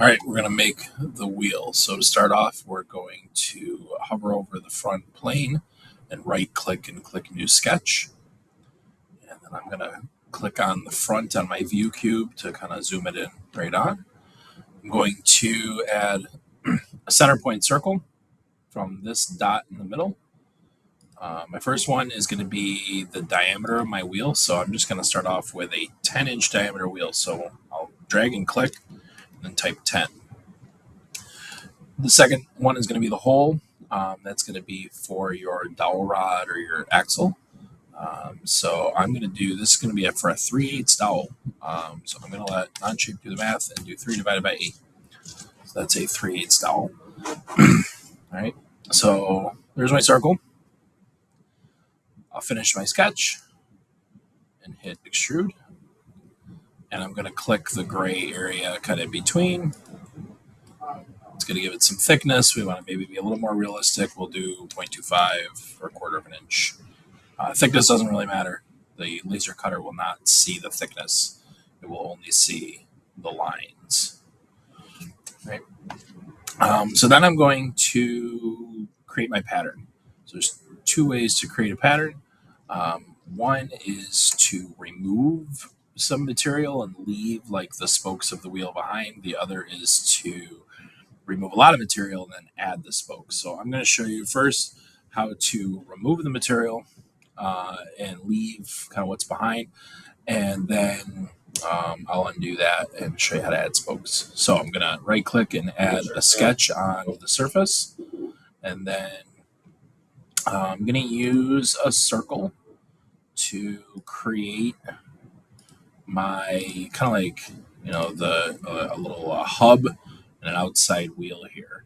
All right, we're going to make the wheel. So to start off, we're going to hover over the front plane and right click and click New Sketch. And then I'm going to click on the front on my view cube to kind of zoom it in right on. I'm going to add a center point circle from this dot in the middle. My first one is going to be the diameter of my wheel. So I'm just going to start off with a 10-inch diameter wheel. So I'll drag and click and then type 10. The second one is going to be the hole. That's going to be for your dowel rod or your axle. So I'm going to do, this is going to be for a 3/8 dowel. So I'm going to let Onshape do the math and do 3 divided by 8. So that's a 3/8 dowel. All right, so there's my circle. I'll finish my sketch and hit extrude. And I'm going to click the gray area kind of between. It's going to give it some thickness. We want to maybe be a little more realistic. We'll do 0.25 or 1/4 of an inch. Thickness doesn't really matter. The laser cutter will not see the thickness. It will only see the lines. Right. So then I'm going to create my pattern. So there's two ways to create a pattern. One is to remove some material and leave like the spokes of the wheel behind. The other is to remove a lot of material and then add the spokes. So I'm going to show you first how to remove the material and leave kind of what's behind, and then I'll undo that and show you how to add spokes. So I'm going to right click and add a sketch on the surface, and then I'm going to use a circle to create my kind of like, you know, a little hub and an outside wheel here.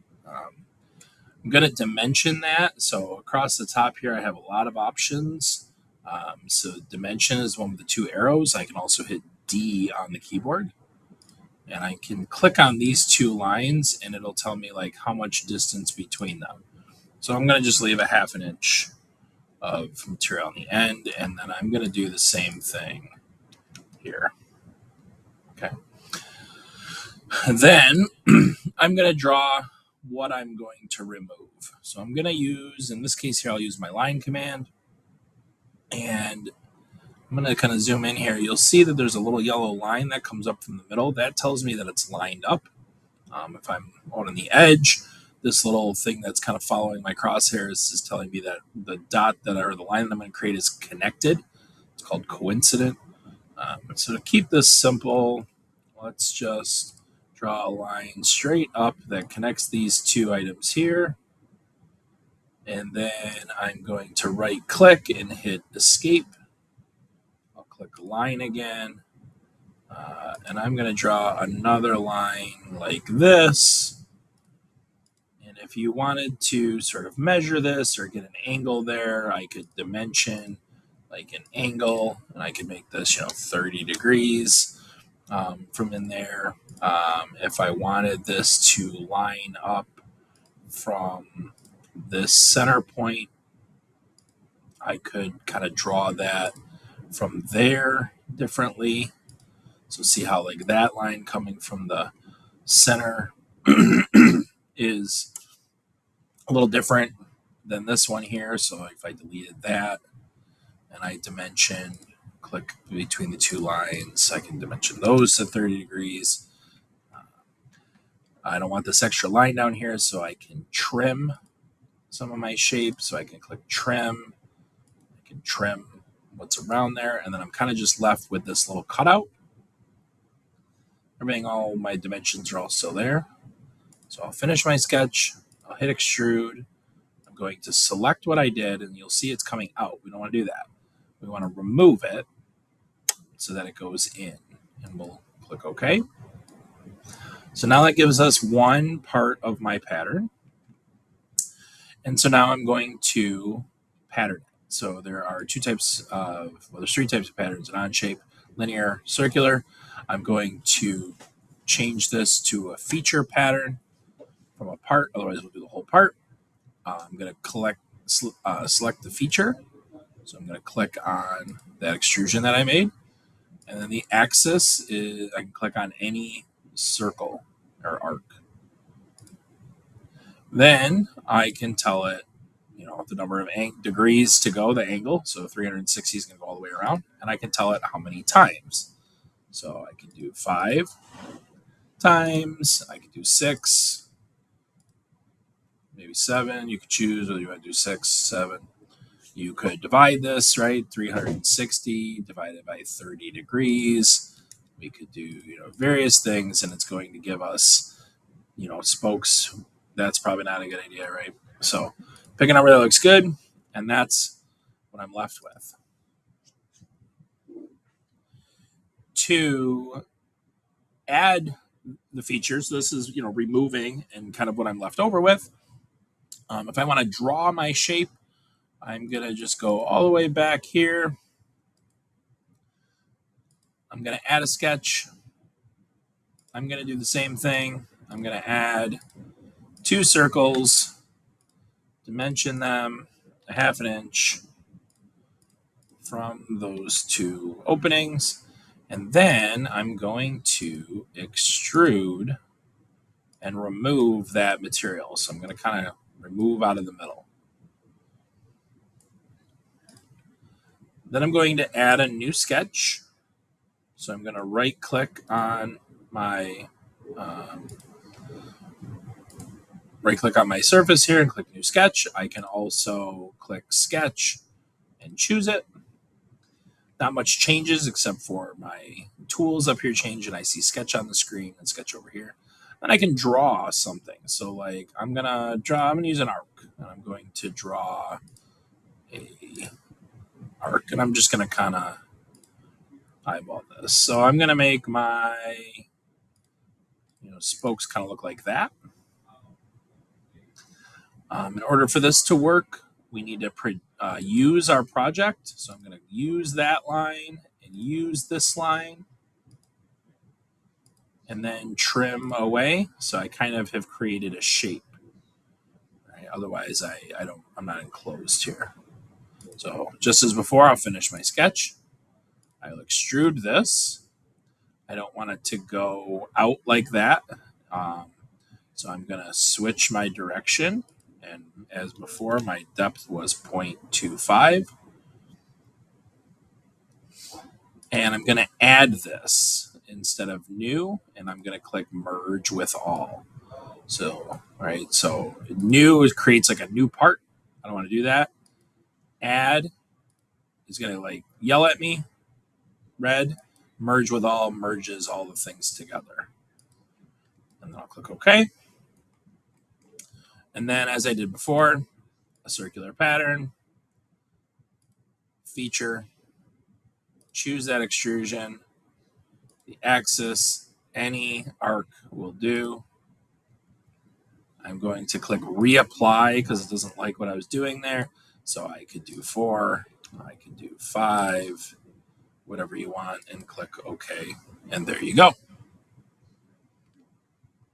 I'm going to dimension that. So across the top here, I have a lot of options. So dimension is one with the two arrows. I can also hit D on the keyboard. And I can click on these two lines and it'll tell me like how much distance between them. So I'm going to just leave a 1/2 inch of material on the end. And then I'm going to do the same thing here. Okay. And then I'm going to draw what I'm going to remove. So I'm going to use, in this case here, I'll use my line command. And I'm going to kind of zoom in here. You'll see that there's a little yellow line that comes up from the middle. That tells me that it's lined up. If I'm out on the edge, this little thing that's kind of following my crosshairs is telling me that the dot that, or the line that I'm going to create is connected. It's called coincident. So to keep this simple, let's just draw a line straight up that connects these two items here. And then I'm going to right click and hit escape. I'll click line again. And I'm going to draw another line like this. And if you wanted to sort of measure this or get an angle there, I could dimension like an angle, and I could make this, 30 degrees from in there. If I wanted this to line up from this center point, I could kind of draw that from there differently. So see how like that line coming from the center is a little different than this one here. So if I deleted that and I dimension, click between the two lines, I can dimension those to 30 degrees. I don't want this extra line down here, so I can trim some of my shape. So I can click trim. I can trim what's around there, and then I'm kind of just left with this little cutout. Everything, all my dimensions are all still there. So I'll finish my sketch. I'll hit extrude. I'm going to select what I did, and you'll see it's coming out. We don't want to do that. We want to remove it so that it goes in, and we'll click OK. So now that gives us one part of my pattern. And so now I'm going to pattern it. So there are there's 3 types of patterns: an Onshape, linear, circular. I'm going to change this to a feature pattern from a part, otherwise we'll do the whole part. I'm going to select the feature. So I'm going to click on that extrusion that I made. And then the axis is, I can click on any circle or arc. Then I can tell it, the number of degrees to go, the angle. So 360 is going to go all the way around. And I can tell it how many times. So I can do 5 times. I can do 6, maybe 7. You could choose whether you want to do 6, 7. You could divide this, right? 360 divided by 30 degrees. We could do, various things, and it's going to give us, spokes. That's probably not a good idea, right? So pick a number that looks good, and that's what I'm left with. To add the features, this is, removing and kind of what I'm left over with. If I want to draw my shape, I'm going to just go all the way back here. I'm going to add a sketch. I'm going to do the same thing. I'm going to add 2 circles, dimension them 1/2 inch from those 2 openings. And then I'm going to extrude and remove that material. So I'm going to kind of remove out of the middle. Then I'm going to add a new sketch. So I'm going to right click on my surface here and click new sketch. I can also click sketch and choose it. Not much changes except for my tools up here change, and I see sketch on the screen and sketch over here. Then I can draw something. So like I'm gonna use an arc, and I'm going to draw a arc, and I'm just gonna kind of eyeball this. So I'm gonna make my spokes kind of look like that. In order for this to work, we need to use our project. So I'm going to use that line and use this line, and then trim away. So I kind of have created a shape. Right? Otherwise, I'm not enclosed here. So just as before, I'll finish my sketch. I'll extrude this. I don't want it to go out like that. So I'm going to switch my direction. And as before, my depth was 0.25. And I'm going to add this instead of new, and I'm going to click merge with all. So, right, so new creates like a new part. I don't want to do that. Add is going to like yell at me, red. Merge with all merges all the things together. And then I'll click OK. And then, as I did before, a circular pattern, feature, choose that extrusion, the axis, any arc will do. I'm going to click reapply because it doesn't like what I was doing there. So I could do 4, I could do 5, whatever you want, and click OK. And there you go.